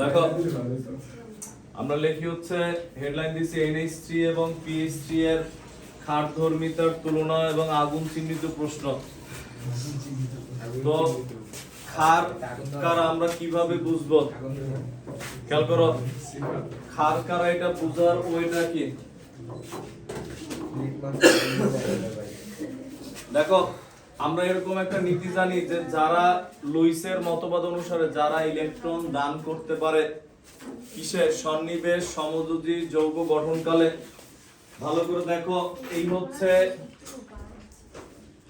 দেখো আমরা লিখি হচ্ছে হেডলাইন দিছি NH3 এবং PH3 এর ক্ষারধর্মিতার তুলনা এবং আগুন চিহ্নিত প্রশ্ন। তো ক্ষার কারা আমরা কিভাবে বুঝবো? খেয়াল করো, ক্ষার কারা এটা বুঝার ওইটা কি? দেখো আমরা এরকম একটা নীতি জানি যে যারা লুইসের মতবাদ অনুসারে যারা ইলেকট্রন দান করতে পারে কিসের সন্নিবেশ সমযোজী যৌগ গঠনকালে, ভালো করে দেখো এই হচ্ছে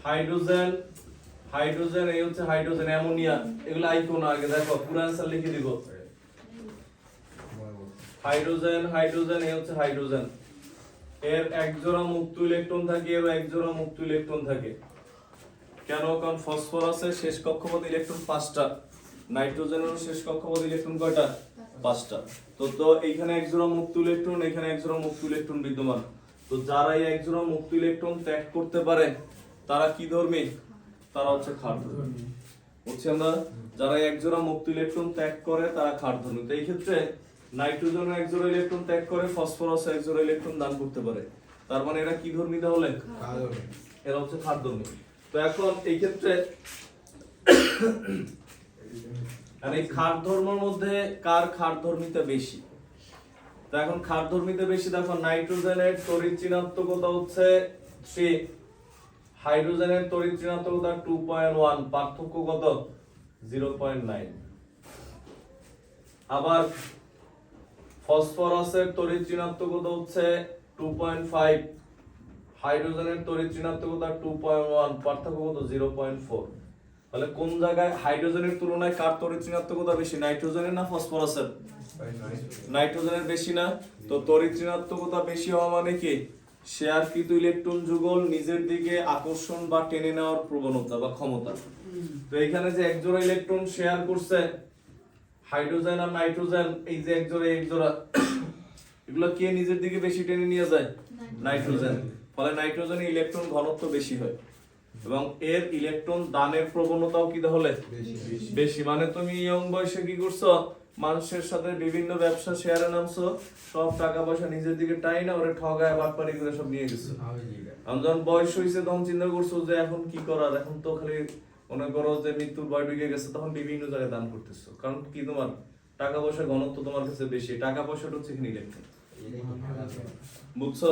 হাইড্রোজেন, হাইড্রোজেন এই হচ্ছে হাইড্রোজেন, অ্যামোনিয়া, এগুলো আইকন আগে দেখো পুরো অ্যানসার লিখে দিব। হাইড্রোজেন হাইড্রোজেন এই হচ্ছে হাইড্রোজেন, এর এক জোড়া মুক্ত ইলেকট্রন থাকে এর এক জোড়া মুক্ত ইলেকট্রন থাকে। কেন? কারণ ফসফরাসের শেষ কক্ষপথ ইলেকট্রন 5টা, নাইট্রোজেনেরও শেষ কক্ষপথ ইলেকট্রন কয়টা? 5টা। তো এইখানে এক জোড়া মুক্ত ইলেকট্রন, এখানে এক জোড়া মুক্ত ইলেকট্রন বিদ্যমান। তো যারা এই এক জোড়া মুক্ত ইলেকট্রন ত্যাগ করতে পারে তারা কি ধর্মী? তারা হচ্ছে ক্ষারধর্মী। বুঝছি আমরা? যারা এক জোড়া মুক্ত ইলেকট্রন ত্যাগ করে তারা ক্ষারধর্মী। তো এই ক্ষেত্রে নাইট্রোজেন এক জোড়া ইলেকট্রন ত্যাগ করে, ফসফরাস এক জোড়া ইলেকট্রন দান করতে পারে। তার মানে এরা কি ধর্মী তাহলে? এরা হচ্ছে ক্ষারধর্মী। তো এখন এই ক্ষেত্রে এই ক্ষারধর্মের মধ্যে কার ক্ষারধর্মিতা বেশি? তো এখন ক্ষারধর্মিতা বেশি দেখো, নাইট্রোজেনের তড়িৎ ঋণাত্মকতা হচ্ছে 3, হাইড্রোজেনের তড়িৎ ঋণাত্মকতা 2.1, পার্থক্য কত? 0.9। আবার ফসফরাসের তড়িৎ ঋণাত্মকতা হচ্ছে 2.5, হাইড্রোজেনের তড়িৎ ঋণাত্মকতা 2.1, পার্থক্য কত? 0.4। তাহলে কোন জায়গায় হাইড্রোজেনের তুলনায় কার তড়িৎ ঋণাত্মকতা বেশি, নাইট্রোজেনের না ফসফরাসের? নাইট্রোজেনের বেশি না? তো তড়িৎ ঋণাত্মকতা বেশি হওয়া মানে কি? শেয়ারকৃত ইলেকট্রন যুগল নিজের দিকে আকর্ষণ বা টেনে নেওয়ার প্রবণতা বা ক্ষমতা। তো এখানে যে একজোড়া ইলেকট্রন শেয়ার করছে হাইড্রোজেন আর নাইট্রোজেন, এই যে একজোড়া এগুলো কে নিজের দিকে বেশি টেনে নিয়ে যায়? নাইট্রোজেন। ফলে নাইট্রোজেনের ইলেকট্রন ঘনত্ব বেশি হয় এবং এর ইলেকট্রন দানের প্রবণতাও কি তাহলে বেশি। মানে তুমি ইয়ং বয়সে কি করছো? মানুষের সাথে বিভিন্ন ব্যবসা শেয়ারে নামছো, সব টাকা পয়সা নিজের দিকে টাই না ওরে ঠগায় বাটপারি করে সব নিয়ে গেছো। আমি যখন বয়স হয়েছে তখন চিন্তা করছো যে এখন কি করার, এখন তো খালি মনে করো যে মৃত্যুর ভয় ঢুকে গেছে, তখন বিভিন্ন জায়গায় দান করতেছো। কারণ কি? তোমার টাকা পয়সা ঘনত্ব তোমার কাছে বেশি, টাকা পয়সাটা হচ্ছে এখানে ইলেকট্রন। বুঝছো?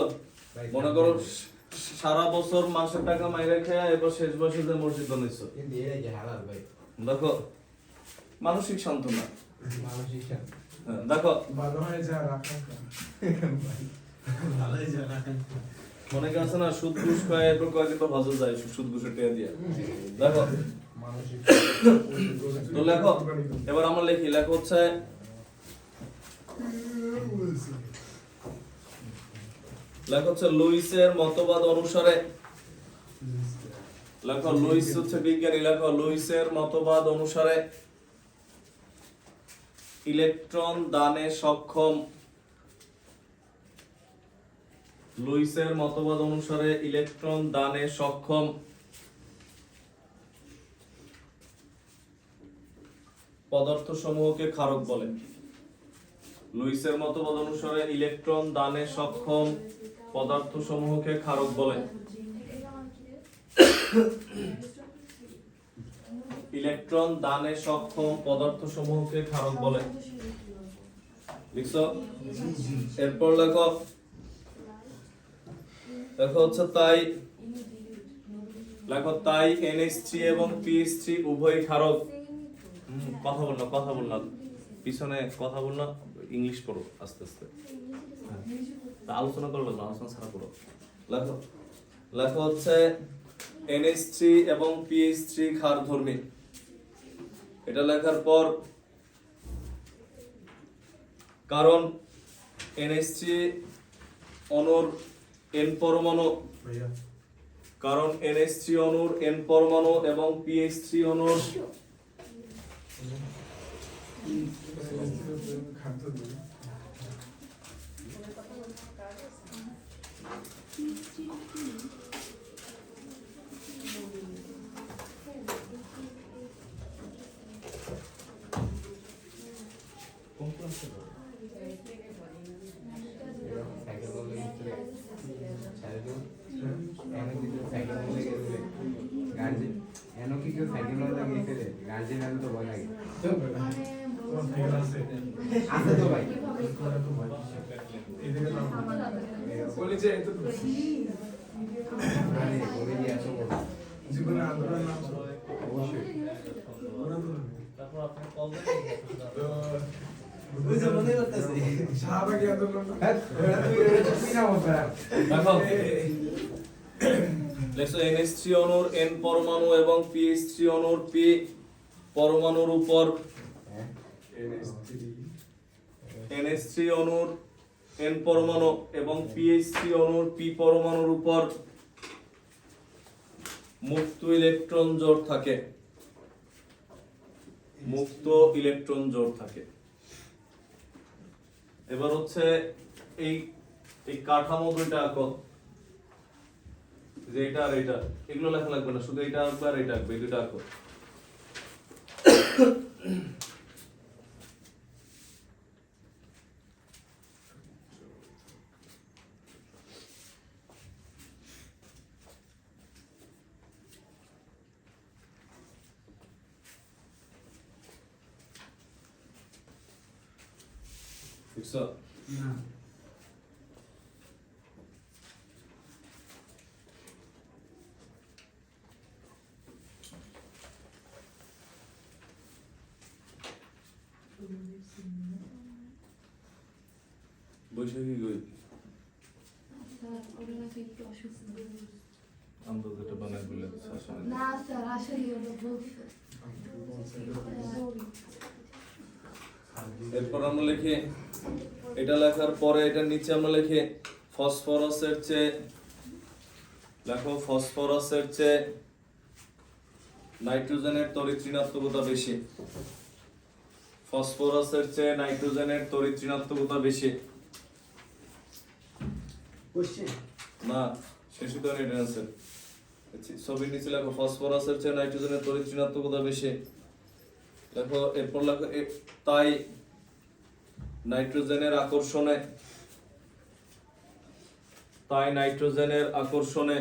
মনে করো সারা বছর মাসের টাকা মাইরে খেয়ে এবার শেষ বয়সে যে মসজিদ বানাইছো, দেখো মানসিক সান্ত্বনা। দেখো অনেকে আছে না সুদ ঘুষ খায় এরপর কয়েকদিন পর হজে যায় সুদ ঘুষের টেয়া দিয়ে। দেখো তো লেখো, এবার আমরা লিখি, লেখো হচ্ছে লুইসের মতবাদ অনুসারে, লেখো লুইস হচ্ছে বিজ্ঞানী, লেখো লুইসের মতবাদ অনুসারে ইলেকট্রন দানে সক্ষম, লুইসের মতবাদ অনুসারে ইলেকট্রন দানে সক্ষম পদার্থ সমূহকে ক্ষারক বলে। লুইসের মতবাদ অনুসারে ইলেকট্রন দানে সক্ষম পদার্থ সমূহকে ক্ষারক বলে। ইলেকট্রন দানে সক্ষম পদার্থ সমূহকে ক্ষারক বলে। লিখছো? এরপর লেখো হচ্ছে তাই NH3 এবং PH3 উভয় ক্ষারক। কথা বললাম পিছনে কথা বললাম, ইংলিশ পড়ো আস্তে আস্তে, আলোচনা করলো না, আলোচনা ছাড়া পড়ো। লেখো হচ্ছে NH3 এবং PH3 ক্ষারধর্মী। এটা লেখার পর কারণ NH3 অণুর N পরমাণু, কারণ NH3 অণুর N পরমাণু এবং PH3 অণুর কিন্তু সাইকেল লাগে গার্জেন এনো কি কেউ সাইকেল লাগে ফেলে গার্জেন আমি তো ভয় লাগে আছে তো ভাই বলি যে এত আরে বলে দিয়ে এত বড় জীবনে আন্দোলন নাম অবশ্যই তারপর আপনি কল ওই যে মনে করতেছে শাহবাগী আন্দোলন হ্যাঁ তুই এটা চুপি না হবা দেখো লেখো NH3 অণুর N পরমাণু এবং PH3 অণুর P পরমাণুর উপর NH3 অণুর N পরমাণু এবং PH3 অণুর P পরমাণুর উপর মুক্ত ইলেকট্রন জোড় থাকে মুক্ত ইলেকট্রন জোড় থাকে এবার হচ্ছে এই এই কাঠামো দুইটা আঁকো যে এটা আর এটা এগুলো লেখা লাগবে না শুধু এটা আঁকবে আর এটা আঁকবে এই দুইটা আঁকো দেখছো না বৈশাখী গই স্যার ওরা নাকি একটু অসুস্থ আমরা যেটা বানাই বলে শাসন না স্যার আসলে ওরা বলছে এরপর আমরা লিখি এটা লেখার পরে এটার নিচে আমরা লিখি ফসফরাসের চেয়ে লেখো ফসফরাসের চেয়ে নাইট্রোজেনের তড়িৎ ঋণাত্মকতা বেশি ফসফরাসের চেয়ে নাইট্রোজেনের তড়িৎ ঋণাত্মকতা বেশি কোশ্চেন না শেষ তো এটা অ্যান্সার ছবির নিচে লেখো ফসফরাসের চেয়ে নাইট্রোজেনের তড়িৎ ঋণাত্মকতা বেশি দেখো এরপর লেখো তাই নাইট্রোজেনের আকর্ষণে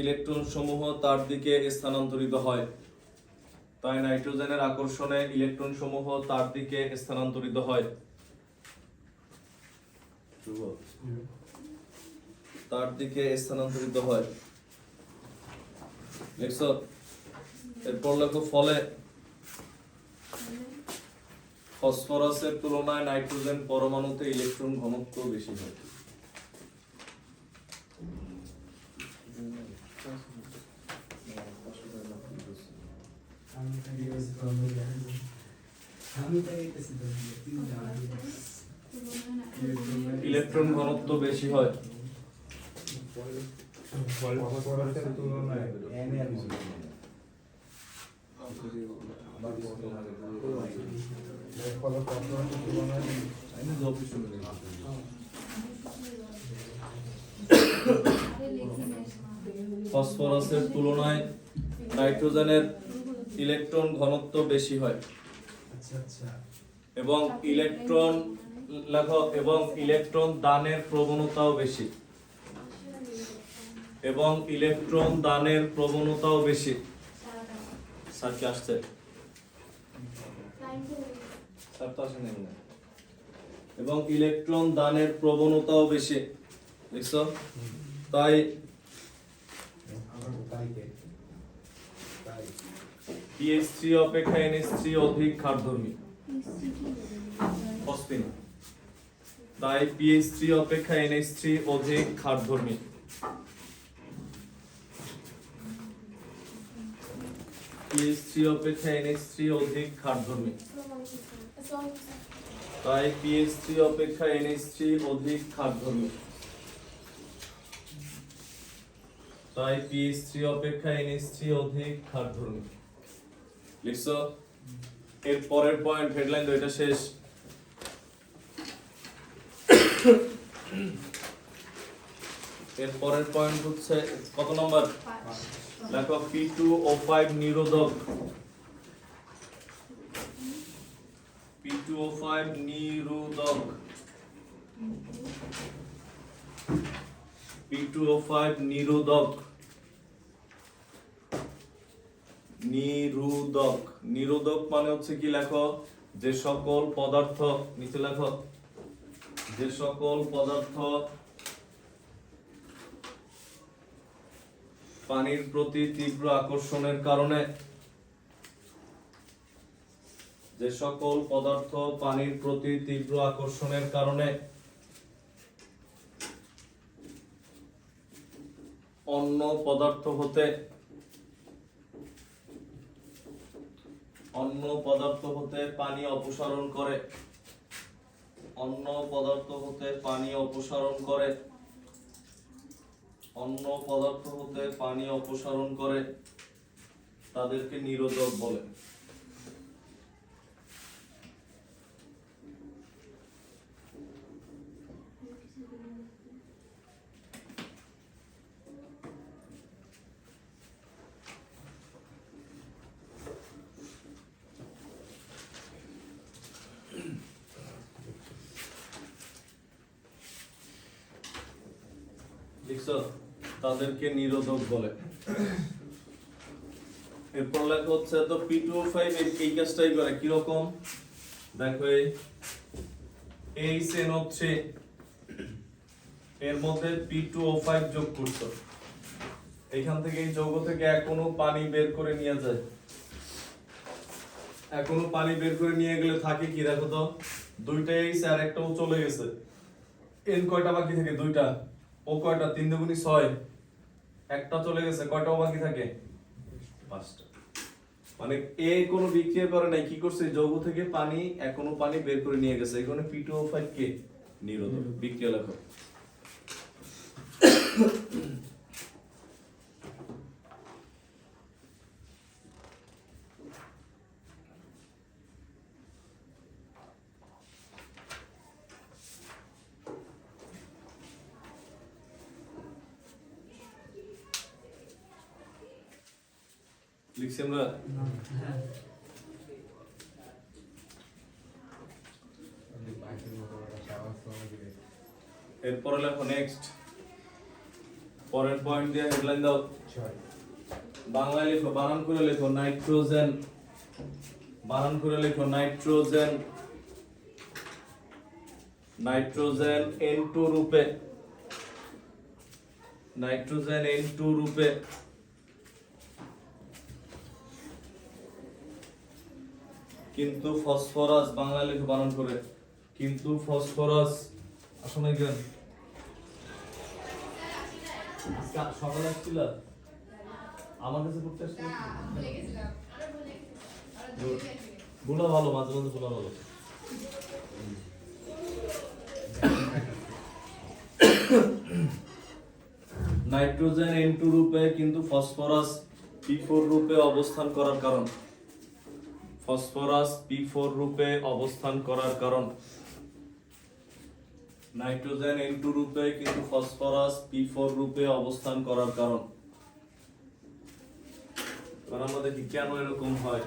ইলেকট্রন সমূহ তার দিকে স্থানান্তরিত হয় তাই নাইট্রোজেনের আকর্ষণে ইলেকট্রন সমূহ তার দিকে স্থানান্তরিত হয় তার দিকে স্থানান্তরিত হয় দেখছো এরপর লেখো ফলে ফসফরাসের তুলনায় নাইট্রোজেন পরমাণুতে ইলেকট্রন ঘনত্ব বেশি হয় ইলেকট্রন ঘনত্ব বেশি হয় ফসফরাসের তুলনায় এনে আমি ফসফরাসের তুলনায় ফসফরাসের তুলনায় নাইট্রোজেনের ইলেকট্রন ঘনত্ব বেশি হয় আচ্ছা আচ্ছা এবং ইলেকট্রন দানের প্রবণতাও বেশি স্যার কি আসছে স্যার তো আসেনি মনে হয়। এবং ইলেকট্রন দানের প্রবণতাও বেশি দেখছো তাই PH3 অপেক্ষা NH3 অধিক ক্ষারধর্মী ফসফিন তাই PH3 অপেক্ষা NH3 অধিক ক্ষারধর্মী PH3 অপেক্ষা NH3 অধিক ক্ষারধর্মী তাই PH3 অপেক্ষা NH3 অধিক ক্ষারধর্মী তাই PH3 অপেক্ষা NH3 অধিক ক্ষারধর্মী লিখছো এর পরের পয়েন্ট হেডলাইন তো এটা শেষ এর পরের পয়েন্ট হচ্ছে কত নম্বর লেখো P2O5 নিরোধক P2O5 নিরোধক P2O5 নিরোধক। নিরোধক নিরোধক মানে হচ্ছে কি, লেখো যে সকল পদার্থ, নিচে লেখো যে সকল পদার্থ পানির প্রতি তীব্র আকর্ষণের কারণে, যে সকল পদার্থ পানির প্রতি তীব্র আকর্ষণের কারণে অন্য পদার্থ হতে পানি অপসারণ করে, অন্য পদার্থ হতে পানি অপসারণ করে, অন্য পদার্থ হতে পানি অপসারণ করে তাদেরকে নিরোধক বলে। লিখছো, তাদেরকে নিরোধক বলে। এরপর লেখা হচ্ছে তো P2O5 এই কাজটাই করে কিরকম, দেখো এই HNO3 এর মধ্যে P2O5 যোগ করছো, এখান থেকে এই যৌগ থেকে এখনো পানি বের করে নিয়ে যায়, এখনো পানি বের করে নিয়ে গেলে থাকে কি, দেখো তো দুইটা H আর একটাও চলে গেছে, N কয়টা বাকি থাকে, দুইটা, ও কয়টা, 3 দুগুণী 6, একটা চলে গেছে, কয়টা বাকি থাকে, 5টা। মানে এ কোনো বিক্রিয়া করে নাই, কি করছে, যৌগ থেকে পানি এখনো পানি বের করে নিয়ে গেছে, এখানে P2O5 কে নিরোধক। বিক্রিয়া লেখো। লিখছি আমরা, এরপরে লেখো নেক্সট, পরের পয়েন্ট দিয়ে হেডলাইন দাও, বাংলায় লেখো, বানান করে লেখো নাইট্রোজেন, বানান করে লেখো নাইট্রোজেন, নাইট্রোজেন N2 রূপে, নাইট্রোজেন N2 রূপে কিন্তু ফসফরাস, বাংলায় লেখো বানান করে, কিন্তু ফসফরাস, আসলে কেন সকালে আসছিল আমার কাছে পড়তে আসছিল, ভুলা ভালো, মাঝে মাঝে ভুলা ভালো। নাইট্রোজেন N2 রূপে কিন্তু ফসফরাস P4 রূপে অবস্থান করার কারণ, ফসফরাস P4 রূপে অবস্থান করার কারণ, নাইট্রোজেন N2 রূপে কিন্তু ফসফরাস P4 রূপে অবস্থান করার কারণ। এবার আমরা দেখি কেন এরকম হয়,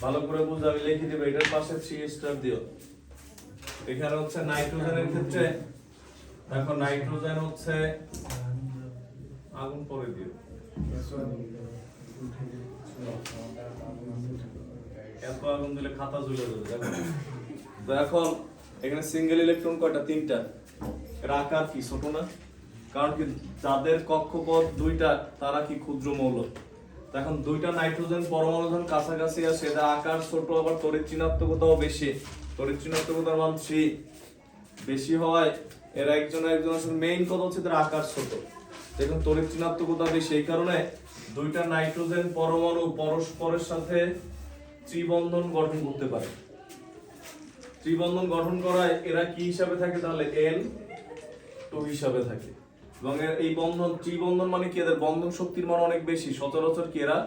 ভালো করে বুঝে আমি লিখে দেব, এটার পাশে 3 স্টার দিও। এখানে হচ্ছে নাইট্রোজেনের ক্ষেত্রে দেখো, নাইট্রোজেন হচ্ছে আগুন পরে দিও, এত আগুন দিলে খাতা জ্বলে যাবে। তো এখন এখানে সিঙ্গেল ইলেকট্রন কয়টা, 3টা, এর আকার কি ছোট না, কারণ কি যাদের কক্ষপথ 2টা তারা কি ক্ষুদ্র মৌল। এখন 2টা নাইট্রোজেন পরমাণু যখন কাছাকাছি আসে, এদের আকার ছোট, আবার তড়িৎ ঋণাত্মকতাও বেশি, তড়িৎ ঋণাত্মকতার মান 3 বেশি হওয়ায় এরা একজন আসলে মেইন কথা হচ্ছে এদের আকার ছোট, দেখুন তড়িৎ ঋণাত্মকতা বেশি, এই কারণে 2টা নাইট্রোজেন পরমাণু পরস্পরের সাথে ত্রিবন্ধন গঠন করতে পারে। ত্রিবন্ধন গঠন করায় এরা কি হিসাবে থাকে, তাহলে N2 হিসাবে থাকে। এবং এই বন্ধন, ত্রিবন্ধন মানে কি, এদের বন্ধন শক্তির মান অনেক বেশি, সচরাচর কি এরা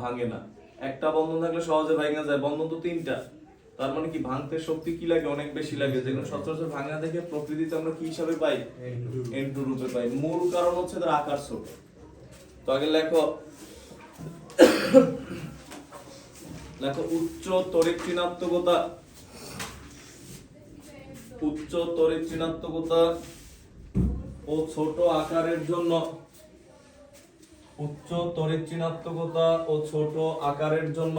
ভাঙে না। একটা বন্ধন থাকলে সহজে ভাঙা যায়, বন্ধন তো 3টা, তার মানে কি ভাঙতে শক্তি কি লাগে, অনেক বেশি লাগে, যেগুলো সচরাচর ভাঙা দেখে প্রকৃতিতে আমরা কি হিসাবে পাই, N2 রূপে পাই। মূল কারণ হচ্ছে এদের আকার ছোট। তো আগে লেখো, লেখো উচ্চ তড়িৎ ঋণাত্মকতা, উচ্চ তড়িৎ ঋণাত্মকতা ও ছোট আকারের জন্য উচ্চ তড়িৎ ঋণাত্মকতা ও ছোট আকারের জন্য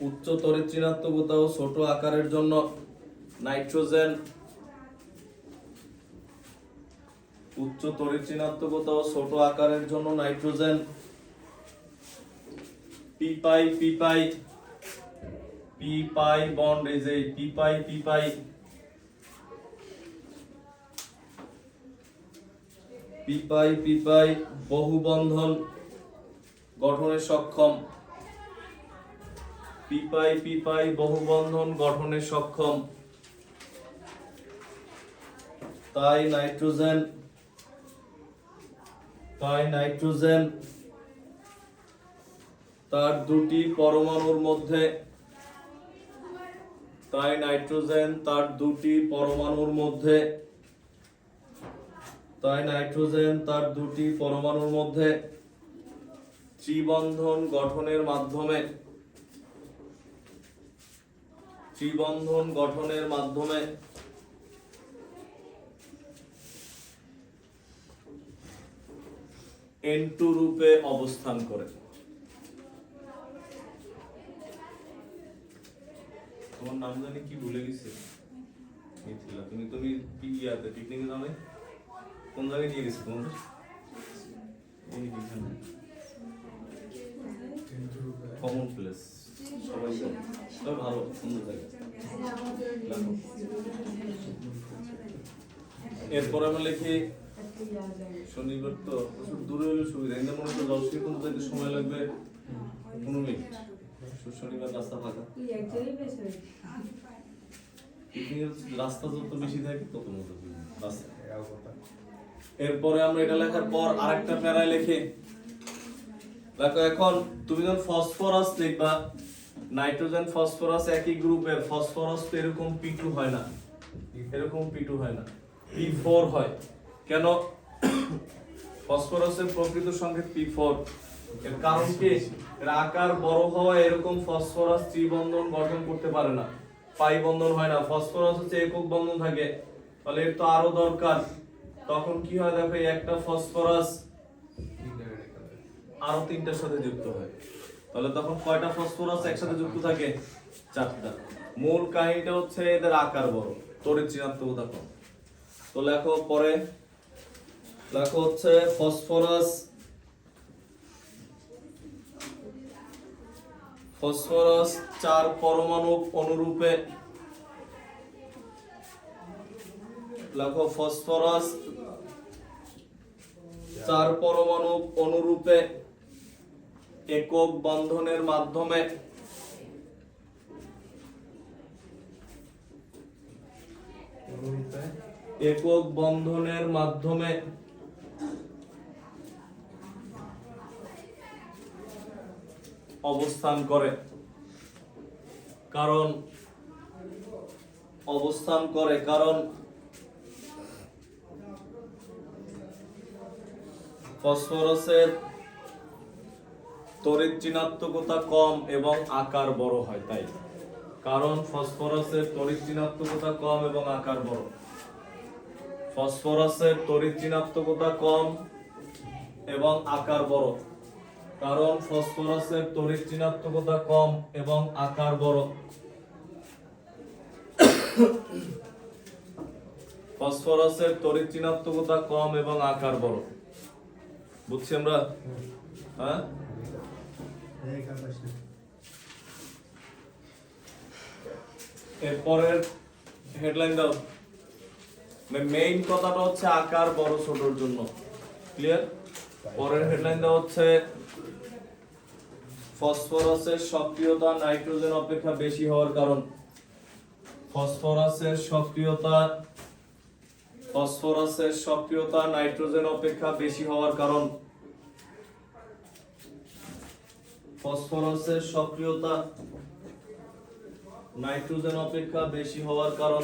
উচ্চ তড়িৎ ঋণাত্মকতা ও ছোট আকারের জন্য নাইট্রোজেন উচ্চ তড়িৎ ঋণাত্মকতা ও ছোট আকারের জন্য নাইট্রোজেন পি পাই বন্ড এই যে পি পাই বহু বন্ধন গঠনে সক্ষম পি পাই বহু বন্ধন গঠনে সক্ষম তাই নাইট্রোজেন তার দুটি পরমাণুর মধ্যে ত্রিবন্ধন গঠনের মাধ্যমে N2 রূপে অবস্থান করে। তোমার নাম জানি কি ভুলে গেছি মিথিলা, তুমি ইয়াতে পিকনিকে যাও নাই? কোন জায়গায় নিয়ে গেছি তোমাদের? এই এখানে কমন প্লেস, সবাই জানে। সবাই ভালো সুন্দর জায়গা। এরপরে আমরা লিখি শনিবার তো প্রচুর দূরে হলে সুবিধা, কিন্তু মনে করো 10 মিনিট পর্যন্ত সময় লাগবে 15 মিনিট। শনিবার রাস্তা ফাঁকা, রাস্তা যত বেশি থাকে তত মজা রাস্তা। এরপরে আমরা এটা লেখার পর আরেকটা প্যারায় লিখি। দেখো এখন তুমি যখন ফসফরাস লিখবা, নাইট্রোজেন ফসফরাস একই গ্রুপের, ফসফরাস তো এরকম P2 হয় না, P4 হয়। কেন? ফসফরাসের প্রকৃত সংকেত P4। এর কারণ কি? এর আকার বড় হওয়া এরকম ফসফরাস ত্রিবন্ধন গঠন করতে পারে না, পাই বন্ধন হয় না। ফসফরাস হচ্ছে একক বন্ধন থাকে, তাহলে এর তো আরো দরকার। তখন কি হয় দেখো, এই একটা ফসফরাস আরো 3টার সাথে যুক্ত হয়, তাহলে তখন কয়টা ফসফরাস একসাথে যুক্ত থাকে? 4টা। মূল কাহিনীটা হচ্ছে এদের আকার বড়, তড়িৎ ঋণাত্মকতা কম। তো লেখো পরে, লেখো হচ্ছে ফসফরাস 4 পরমাণু অনুরূপে, লেখো ফসফরাস 4 পরমাণু অনুরূপে একক বন্ধনের মাধ্যমে অবস্থান করে। কারণ ফসফরাসের তড়িৎ ঋণাত্মকতা কম এবং আকার বড় হয়, তাই। কারণ ফসফরাসের তড়িৎ ঋণাত্মকতা কম এবং আকার বড়। ফসফরাসের তড়িৎ ঋণাত্মকতা কম এবং আকার বড়। কারণ ফসফরাসের তড়িৎ ঋণাত্মকতা কম এবং আকার বড়। ফসফরাসের তড়িৎ ঋণাত্মকতা কম এবং আকার বড়। বুঝছি আমরা? হ্যাঁ, এরপরের হেডলাইন দাও। মেইন কথাটা হচ্ছে আকার বড় ছোটর জন্য, ক্লিয়ার? পরের হেডলাইন দাও হচ্ছে ফসফরাসের সক্রিয়তা নাইট্রোজেন অপেক্ষা বেশি হওয়ার কারণ। ফসফরাসের সক্রিয়তা নাইট্রোজেন অপেক্ষা বেশি হওয়ার কারণ। ফসফরাসের সক্রিয়তা নাইট্রোজেন অপেক্ষা বেশি হওয়ার কারণ।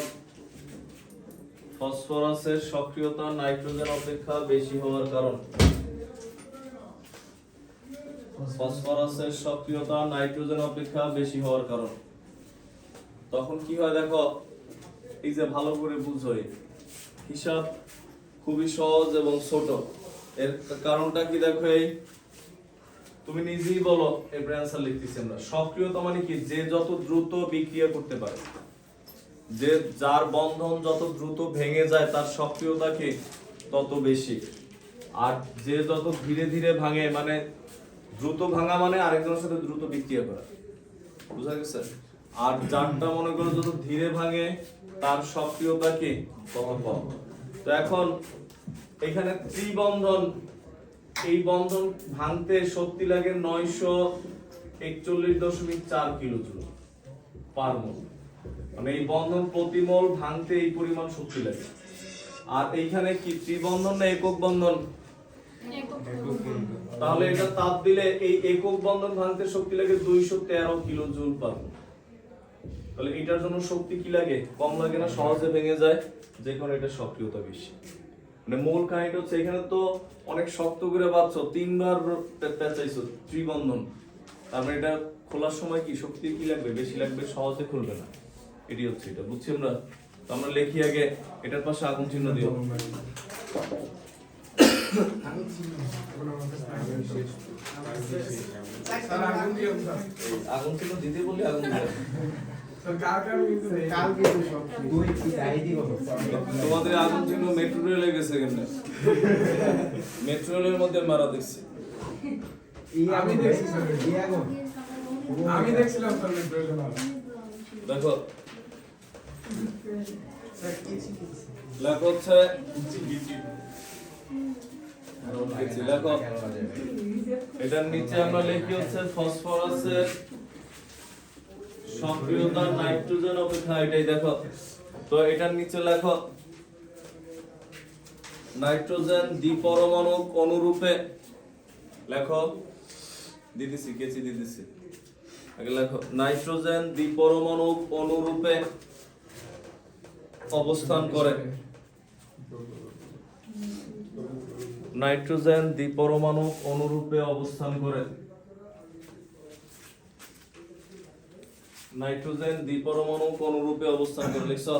ফসফরাসের সক্রিয়তা নাইট্রোজেন অপেক্ষা বেশি হওয়ার কারণ। ফসফরাসের সক্রিয়তা নাইট্রোজেন অপেক্ষা বেশি হওয়ার কারণ। তখন কি হয় দেখো, এই যে ভালো করে বুঝো, হিসাব খুবই সহজ এবং ছোট। এর কারণটা কি দেখো, এই তুমি নিজেই বলো, এর অ্যান্সার লিখতেছি আমরা। সক্রিয়তা মানে কি, যে যত দ্রুত বিক্রিয়া করতে পারে, যে যার বন্ধন যত দ্রুত ভেঙে যায় তার সক্রিয়তা কি তত বেশি। আর যে যত ধীরে ধীরে ভাঙে, মানে দ্রুত ভাঙা মানে আরেকজনের সাথে দ্রুত বিক্রিয়া করা, বুঝা গেছে? আর যারটা মনে করো যত ধীরে ভাঙে তার সক্রিয়তা কি তত কম। তো এখন এখানে ত্রিবন্ধন, এই বন্ধন ভাঙতে শক্তি লাগে 941.4 কিলোজুল পার মোল। মানে এই বন্ধন প্রতি মোল ভাঙতে এই পরিমাণ শক্তি লাগে। আর এইখানে কি ত্রিবন্ধন না একক বন্ধন? তাহলে এটা তাপ দিলে এই একক বন্ধন ভাঙতে শক্তি লাগে 213 কিলোজুল পার মোল। তাহলে এটার জন্য শক্তি কি লাগে? কম লাগে না, সহজে ভেঙে যায়, যে কারণে এটা সক্রিয়তা বেশি। মানে মূল কাহিনীটা হচ্ছে, এখানে তো অনেক শক্ত করে বাঁধছো, 3 বার পেঁচাইছো ত্রিবন্ধন, তারপরে এটা খোলার সময় কি শক্তি কি লাগবে? বেশি লাগবে, সহজে খুলবে না। এটি হচ্ছে এটা, বুঝছি আমরা? তো আমরা লিখি আগে এটার পাশে আগুন চিহ্ন দিও। আগুন চিহ্ন দিতে বলি আগুন দিও। তোমাদের আগুন চিহ্ন মেট্রো রেলে গেছে কেন? মেট্রো রেলের মধ্যে মারা দেখছি। আমি দেখছিলাম স্যার মেট্রো রেলে মারা। দেখো লেখা হচ্ছে, লেখো এটার নিচে আমরা লিখি হচ্ছে ফসফরাসের সক্রিয়তা নাইট্রোজেন অপেক্ষা, এটাই দেখো। তো এটার নিচে লেখো নাইট্রোজেন দ্বিপরমাণুক অনুরূপে, লেখো দিদিছি কেচি দিদিছি, আগে লেখো নাইট্রোজেন দ্বিপরমাণুক অনুরূপে অবস্থান করে। নাইট্রোজেন দ্বিপরমাণুক অনুরূপে অবস্থান করে। নাইট্রোজেন দ্বিপরমাণুক অনুরূপে অবস্থান করে লিখছো।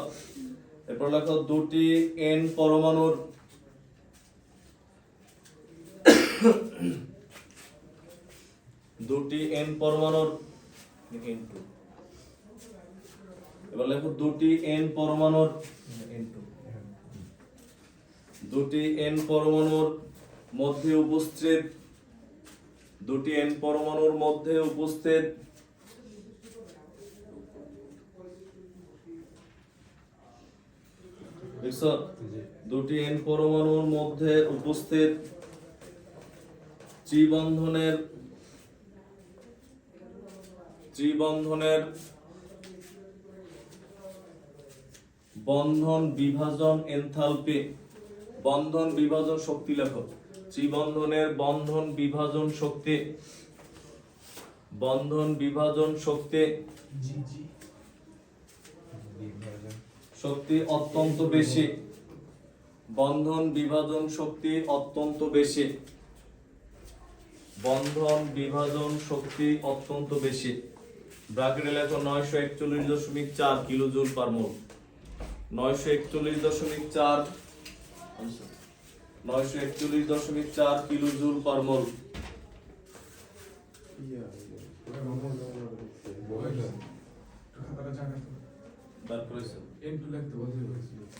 এরপর লেখো দুটি এন পরমাণুর N2। এবার লেখো দুটি এন পরমাণুর মধ্যে উপস্থিত, দুটি এন পরমাণুর মধ্যে উপস্থিত দুটি এন পরমাণুর মধ্যে উপস্থিত ত্রিবন্ধনের বন্ধন বিভাজন এনথালপি, বন্ধন বিভাজন শক্তি লেখো। ত্রিবন্ধনের বন্ধন বিভাজন শক্তি অত্যন্ত বেশি। বন্ধন বিভাজন শক্তি অত্যন্ত বেশি। ব্র্যাকেটে লেখো 941.4 কিলোজুল পার মোল। 941.4 কিলোজুল পার মোল। তারপরে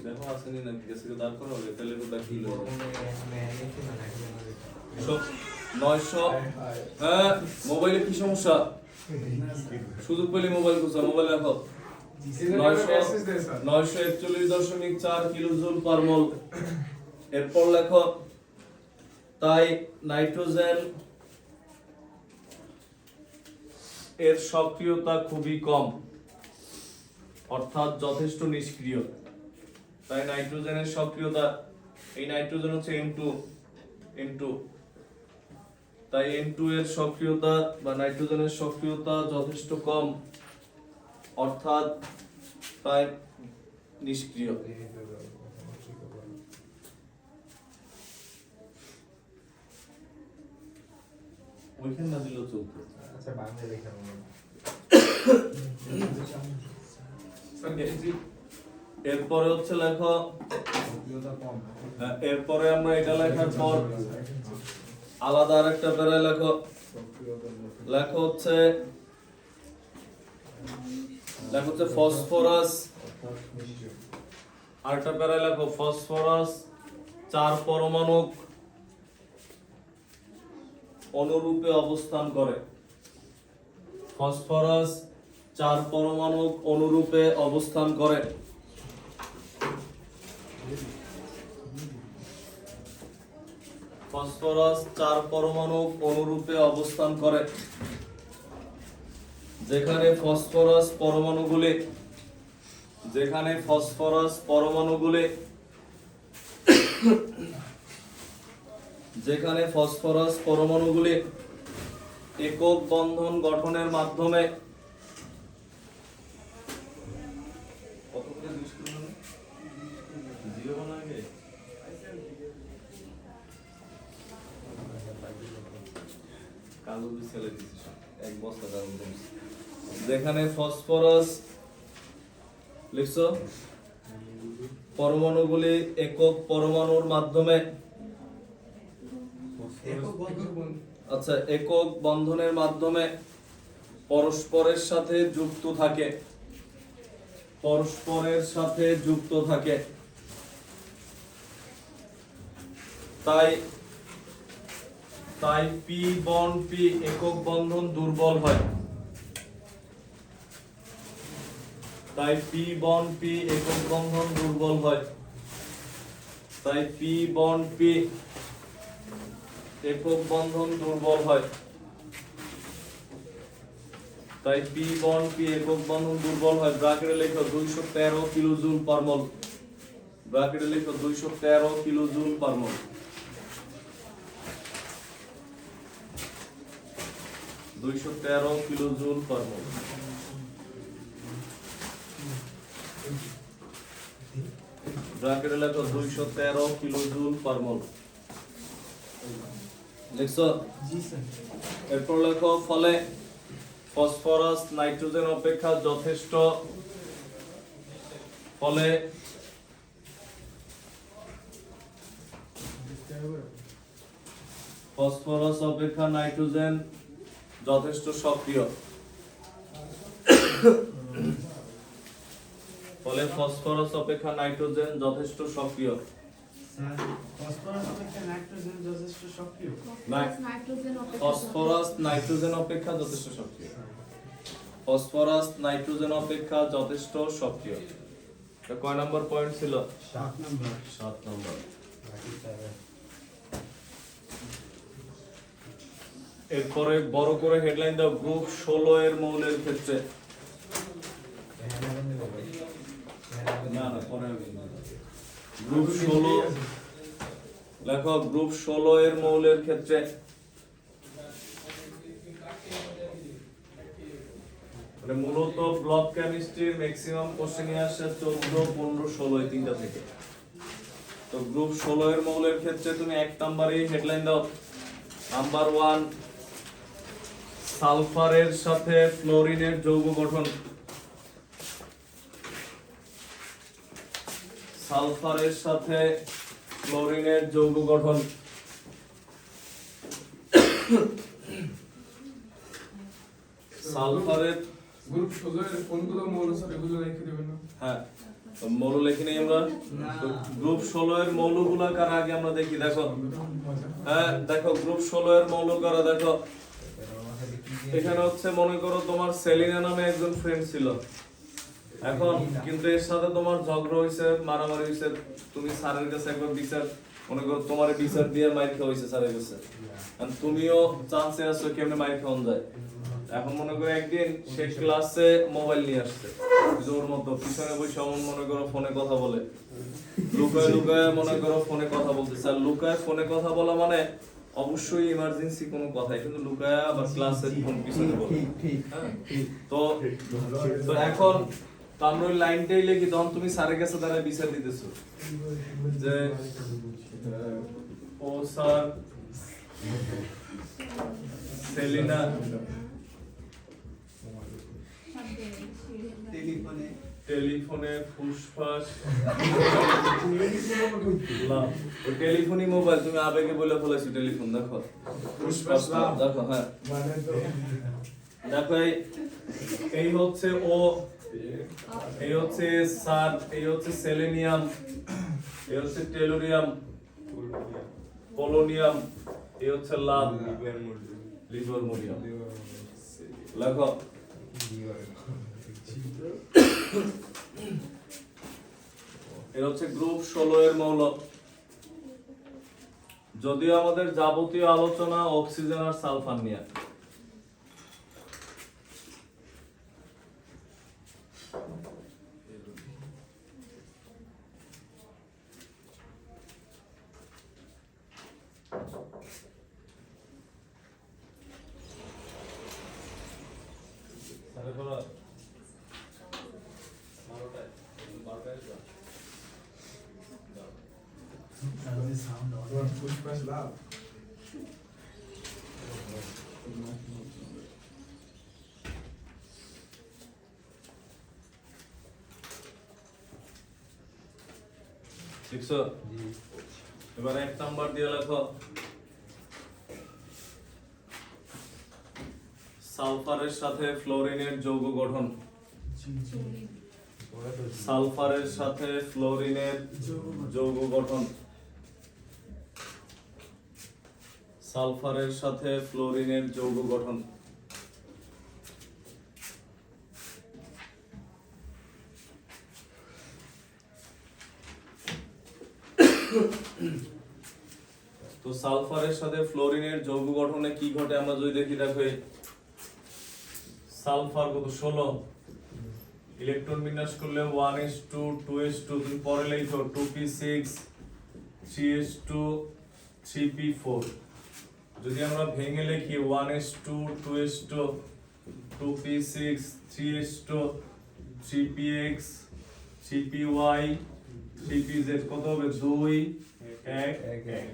দেখো আসেনি নাকি, গেছে দাঁড় করো, তাহলে তো দেখি 900। হ্যাঁ, মোবাইলে কি সমস্যা? সুযোগ পেলে মোবাইল খুঁজা, মোবাইল রাখো। 941.4 কিলোজুল পার মোল। এরপর লেখো তাই নাইট্রোজেন এর সক্রিয়তা খুবই কম, অর্থাৎ যথেষ্ট নিষ্ক্রিয়। তাই নাইট্রোজেনের সক্রিয়তা, এই নাইট্রোজেন হচ্ছে N2, তাই N2 এর সক্রিয়তা বা নাইট্রোজেনের সক্রিয়তা যথেষ্ট কম, অর্থাৎ তাই নিষ্ক্রিয়। ওইখানে না দিলেও চলতো। আচ্ছা বাংলা লেখা এরপরে হচ্ছে লেখো, সক্রিয়তা কম। এরপরে আমরা এটা লেখার পর আলাদা আরেকটা প্যারা লেখো। লেখো হচ্ছে ফসফরাস, আরেকটা প্যারা লেখো ফসফরাস 4 পরমাণু অনুরূপে অবস্থান করে। ফসফরাস 4 পরমাণু অনুরূপে অবস্থান করে। ফসফরাস 4 পরমাণু অনুরূপে অবস্থান করে। যেখানে ফসফরাস পরমাণুগুলি একক বন্ধন গঠনের মাধ্যমে যেখানে ফসফরাস লিখছো পরমাণুগুলি একক পরমাণুর মাধ্যমে একক বন্ধনের মাধ্যমে পরস্পরের সাথে যুক্ত থাকে তাই পি বন্ড পি একক বন্ধন দুর্বল হয়। তাই পি বন্ড পি একক বন্ধন দুর্বল হয়। তাই পি বন্ড পি একক বন্ধন দুর্বল হয়। তাই পি বন্ড পি একক বন্ধন দুর্বল হয়। ব্র্যাকেটে লেখো 213 কিলোজুল পার মোল। ব্র্যাকেটে লেখো 213 কিলোজুল পার মোল। 213 কিলোজুল পার মোল। ব্র্যাকেটে লেখো 213 কিলোজুল পার মোল। লিখছো? জি স্যার। এরপর লেখো ফলে ফসফরাস নাইট্রোজেন অপেক্ষা যথেষ্ট ফলে ফসফরাস অপেক্ষা নাইট্রোজেন যথেষ্ট সক্রিয়। ফলে ফসফরাস অপেক্ষা নাইট্রোজেন যথেষ্ট সক্রিয়। স্যার ফসফরাস অপেক্ষা নাইট্রোজেন যথেষ্ট সক্রিয়। ফসফরাস নাইট্রোজেন অপেক্ষা যথেষ্ট সক্রিয়। ফসফরাস নাইট্রোজেন অপেক্ষা যথেষ্ট সক্রিয়। এটা কয় নাম্বার পয়েন্ট ছিল? 7 নাম্বার। 7 নাম্বার। এরপরে বড় করে হেডলাইন দাও, গ্রুপ 16 এর মৌলের ক্ষেত্রে। না না পরে গ্রুপ 16 লেখো, গ্রুপ 16 এর মৌলের ক্ষেত্রে মানে মূলত ব্লক কেমিস্ট্রির ম্যাক্সিমাম কোশ্চেনই আসে 14, 15, 16 এই তিনটা থেকে। তো গ্রুপ 16 এর মৌলের ক্ষেত্রে তুমি 1 নম্বরেই হেডলাইন দাও, নাম্বার 1 সালফারের সাথে ফ্লোরিনের যৌগ গঠন। সালফারের সাথে ফ্লোরিনের যৌগ গঠন। সালফারের গ্রুপ 16 এর কোনগুলো মৌল স্যার এগুলো লিখে দিবেন না? হ্যাঁ তো মৌল লিখি নেই আমরা। তো গ্রুপ 16 এর মৌলগুলো কার আগে আমরা দেখি, দেখো। হ্যাঁ দেখো গ্রুপ 16 এর মৌল কারা দেখো। এখানে হচ্ছে মনে করো তোমার সেলিনা নামে একজন ফ্রেন্ড ছিল, এখন কিন্তু এর সাথে তোমার ঝগড়া হইছে, মারামারি হইছে, তুমি স্যারের কাছে একবার বিচার মনে করো তোমার বিচার দিয়ে মাইর খাওয়া হইছে স্যারের কাছে, আর তুমিও চান্সে আছো কেমনে মাইর খাওয়ান যায়। এখন মনে করো একদিন সে ক্লাসে মোবাইল নিয়ে আসছে, জোর মতো পিছনে বসে মনে করো ফোনে কথা বলে, লুকায় লুকায় মনে করো ফোনে কথা বলতেছে। আর লুকায় ফোনে কথা বলা মানে অবশ্যই ইমার্জেন্সি কোনো কথাই, কিন্তু লুকায় আবার ক্লাসের ফোন পিছনে বলে। তো তো এখন তো আমরা ওই লাইনটাই লিখি, তখন তুমি স্যারের কাছে দাঁড়ায় বিচার দিতেছো যে ও স্যার সেলিনা টেলিফোনের ফুসফাস লাভ। ওই টেলিফোনই মোবাইল, তুমি আবেগে বলে ফেলেছো টেলিফোন। দেখো ফুসফাস লাভ, দেখো হ্যাঁ দেখো এই হচ্ছে ও, এই হচ্ছে সার, এই হচ্ছে সেলেনিয়াম, এই হচ্ছে টেলুরিয়াম, পোলোনিয়াম, এই হচ্ছে লাভ, লিভারমোনিয়াম। লেখো এর হচ্ছে গ্রুপ 16 এর মৌল। যদিও আমাদের যাবতীয় আলোচনা অক্সিজেন আর সালফার নিয়ে। পুষ্পাস লাভ। লিখছো? এবার 1 নাম্বার দিয়ে লেখো সালফারের সাথে ফ্লোরিনের যৌগ গঠন। সালফারের সাথে ফ্লোরিনের যৌগ গঠন। সালফারের সাথে ফ্লোরিনের যৌগ গঠন। তো সালফারের সাথে ফ্লোরিনের যৌগ গঠনে কি ঘটে আমরা যদি দেখি, দেখো সালফার কত 16, ইলেকট্রন বিন্যাস করলে 1s2 2s2, তুমি পরে লিখো 2p6 3s2 3p4। যদি আমরা ভেঙে লিখি 1s2 2s2 2p6 3s2 3px 3py 3pz কত হবে 2 1 1।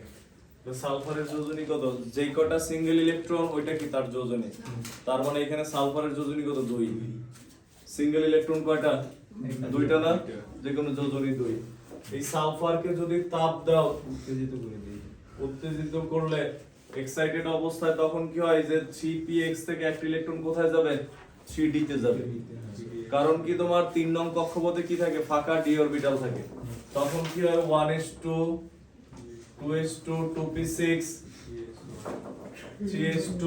তো সালফারের যোজনী কত? যেই কটা সিঙ্গেল ইলেকট্রন ওইটা কি তার যোজনী। তার মানে এখানে সালফারের যোজনী কত 2। সিঙ্গেল ইলেকট্রন কয়টা? দুইটা না, যে কোনো যোজনী 2। এই সালফারকে যদি তাপ দাও, উত্তেজিত করলে এক্সাইটেড অবস্থায়, তখন কি হয় যে 3px থেকে একটা ইলেকট্রন কোথায় যাবে? 3d তে যাবে। কারণ কি তোমার 3 নং কক্ষপথে কি থাকে? ফাঁকা d অরবিটাল থাকে। তখন কি হয় 1s2 2s2 2p6 3s2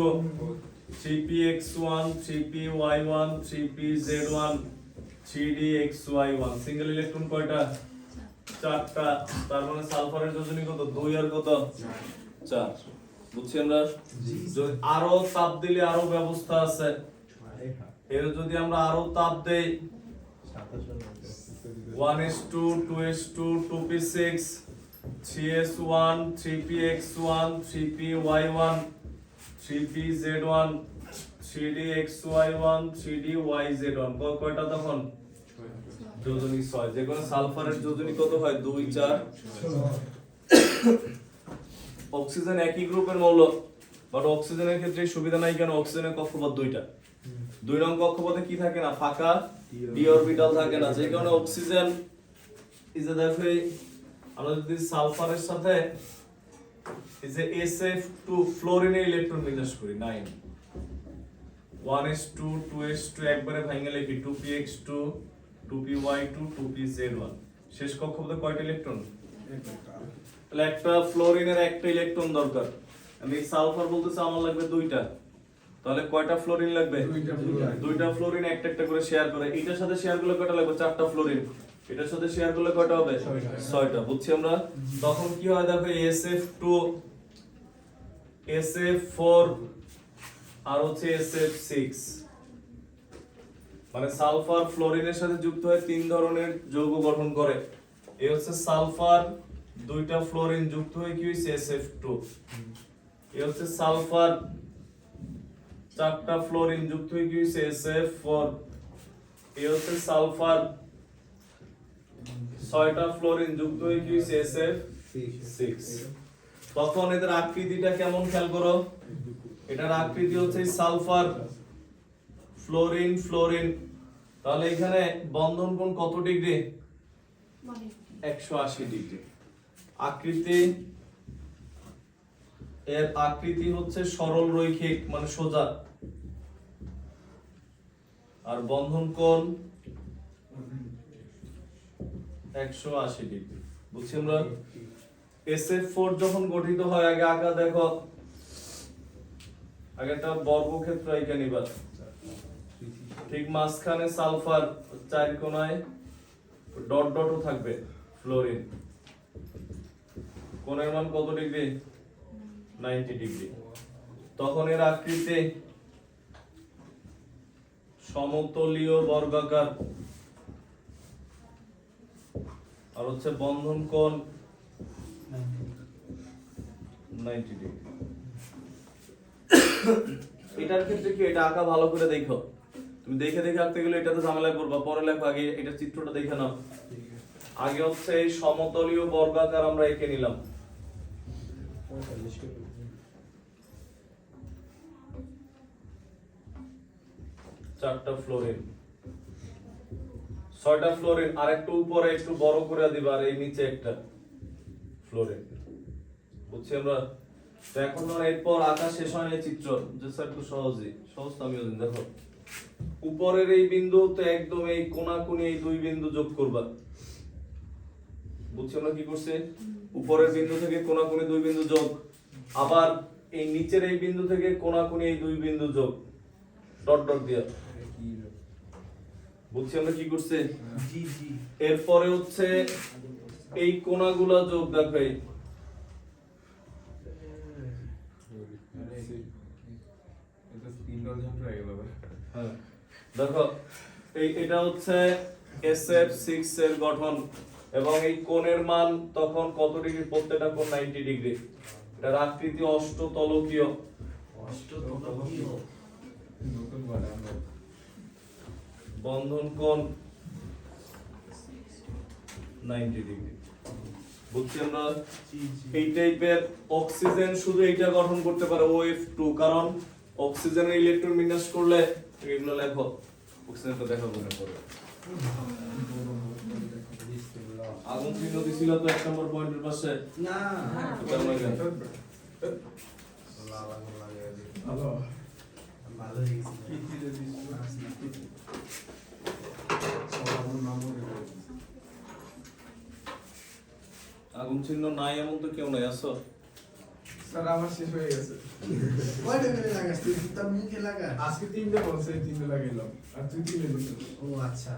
3px1 3py1 3pz1 3dxy1। Single electron কয়টা? 4টা। তার মানে সালফারের যোজনী কত? 2 আর কত? 4। বুঝছি আমরা? যদি আরো তাপ দিলে আরো ব্যবস্থা আছে। এর যদি আমরা আরো তাপ দেই 1s2 2s2 2p6 3s1 3px1 3py1 3pz1 3dxy1 3dyz1 কয়টা তখন? যোজনী 6। যে কোন সালফারের যোজনী কত হয়? 2 4। অক্সিজেন একই গ্রুপের মৌল, বাট অক্সিজেনের ক্ষেত্রে সুবিধা নাই কেন? অক্সিজেনের কক্ষপথ 2টা। 2 নং কক্ষপথে কি থাকে না? ফাঁকা d অরবিটাল থাকে না। যে কারণে অক্সিজেন এই যে দেখো, আমরা যদি সালফারের সাথে এই যে SF2 ফ্লোরিনের ইলেকট্রন বিন্যাস করি 9 1s2 2s2 একবারে ভাঙে লিখি 2px2 2py2 2pz1। শেষ কক্ষপথে কয়টা ইলেকট্রন? তাহলে একটা ফ্লোরিনের একটা ইলেকট্রন দরকার। আমি সালফার বলতেছি আমার লাগবে 2টা। তাহলে কয়টা ফ্লোরিন লাগবে? 2টা ফ্লোরিন একটা একটা করে শেয়ার করে। এটার সাথে শেয়ার করলে কয়টা লাগবে? 4টা ফ্লোরিন। এটার সাথে শেয়ার করলে কয়টা হবে? 6টা। বুঝছি আমরা? তখন কি হয় দেখো, SF2 SF4 আর হচ্ছে SF6, মানে সালফার ফ্লোরিনের সাথে যুক্ত হয়ে 3 ধরনের যৌগ গঠন করে। এই হচ্ছে সালফার, 2টা ফ্লোরিন যুক্ত হয়ে কি হইছে? SF2। এই হচ্ছে সালফার, 4টা ফ্লোরিন যুক্ত হয়ে কি হইছে? SF4। এই হচ্ছে সালফার, 6টা ফ্লোরিন যুক্ত হয়ে কি হইছে? SF6। তখন এদের আকৃতিটা কেমন খেয়াল করো। এটার আকৃতি হচ্ছে সালফার ফ্লোরিন ফ্লোরিন তাহলে এখানে বন্ধন কোণ কত ডিগ্রি? মানে 180 ডিগ্রি। আকৃতি, এর আকৃতি হচ্ছে সরল রৈখিক মানে সোজা, আর বন্ধন কোণ 180 ডিগ্রি। বুঝছি আমরা? SF4 যখন গঠিত হয় আগে আঁকা দেখো, আগে একটা বর্গক্ষেত্র এঁকে নিবা, ঠিক মাঝখানে সালফার, চার কোণায় ডট ডটও থাকবে ফ্লোরিন। কোণের মান কত ডিগ্রি? 90 ডিগ্রি। তখন এর আকৃতি সমতলীয় বর্গাকার, আর হচ্ছে বন্ধন কোণ 90 ডিগ্রি। এটার ক্ষেত্রে কি এটা আঁকা ভালো করে দেখো, তুমি দেখে দেখে আঁকতে গেলে এটাতে ঝামেলায় পড়বা, পরে লেখো, আগে এটা চিত্রটা দেখে নাও। আগে হচ্ছে এই সমতলীয় বর্গাকার আমরা এঁকে নিলাম, চারটা ফ্লোরিন, 6টা ফ্লোরিন, আর একটু উপরে একটু বড় করে দিবা, আর এই নিচে একটা ফ্লোরিন। বুঝছি আমরা? তো এখন ধর এরপর আঁকা শেষ হয় এই চিত্র, যে স্যার একটু সহজই, সহজ তো আমিও জানি। দেখো উপরের এই বিন্দু তো একদম এই কোণাকুনি এই দুই বিন্দু যোগ করবা। বুঝছি আমরা কি করছে? উপরের বিন্দু থেকে কোণাকুনি দুই বিন্দু যোগ, আবার এই নিচের এই বিন্দু থেকে কোণাকুনি এই দুই বিন্দু যোগ, ডট ডট দিয়া। বুঝছি আমরা কি করছে? জি জি এরপরে হচ্ছে এই কোণাগুলা যোগ, দেখো এই হ্যাঁ, দেখো এটা হচ্ছে SF6 এর গঠন, এবং এই কোণের মান তখন কত ডিগ্রি? প্রত্যেকটা কোণ 90 ডিগ্রি। এটার আকৃতি অষ্টতলকীয়, অষ্টতলকীয় বন্ধন কোণ 90 ডিগ্রি। বুঝছি আমরা? জি জি এই টাইপের অক্সিজেন শুধু এইটা গঠন করতে পারে OF2, কারণ অক্সিজেনের ইলেকট্রন বিন্যাস করলে এগুলো লেখো, অক্সিজেনটা দেখো মনে পড়ে। আগুন চিহ্ন দিছিল তো 1 নম্বর পয়েন্টের পাশে, না এটা মনে গেল। ভালো ভালো হয়ে গেছে আগুন চিহ্ন নাই এমন তো কেউ নাই, আসো? স্যার আমার শেষ হয়ে গেছে। কয়টা করে লাগাস তুই তার মুখে লাগা আজকে 3টে বলছে, 3টে লাগাইলাম, আর তুই 3টে দিছিস। ও আচ্ছা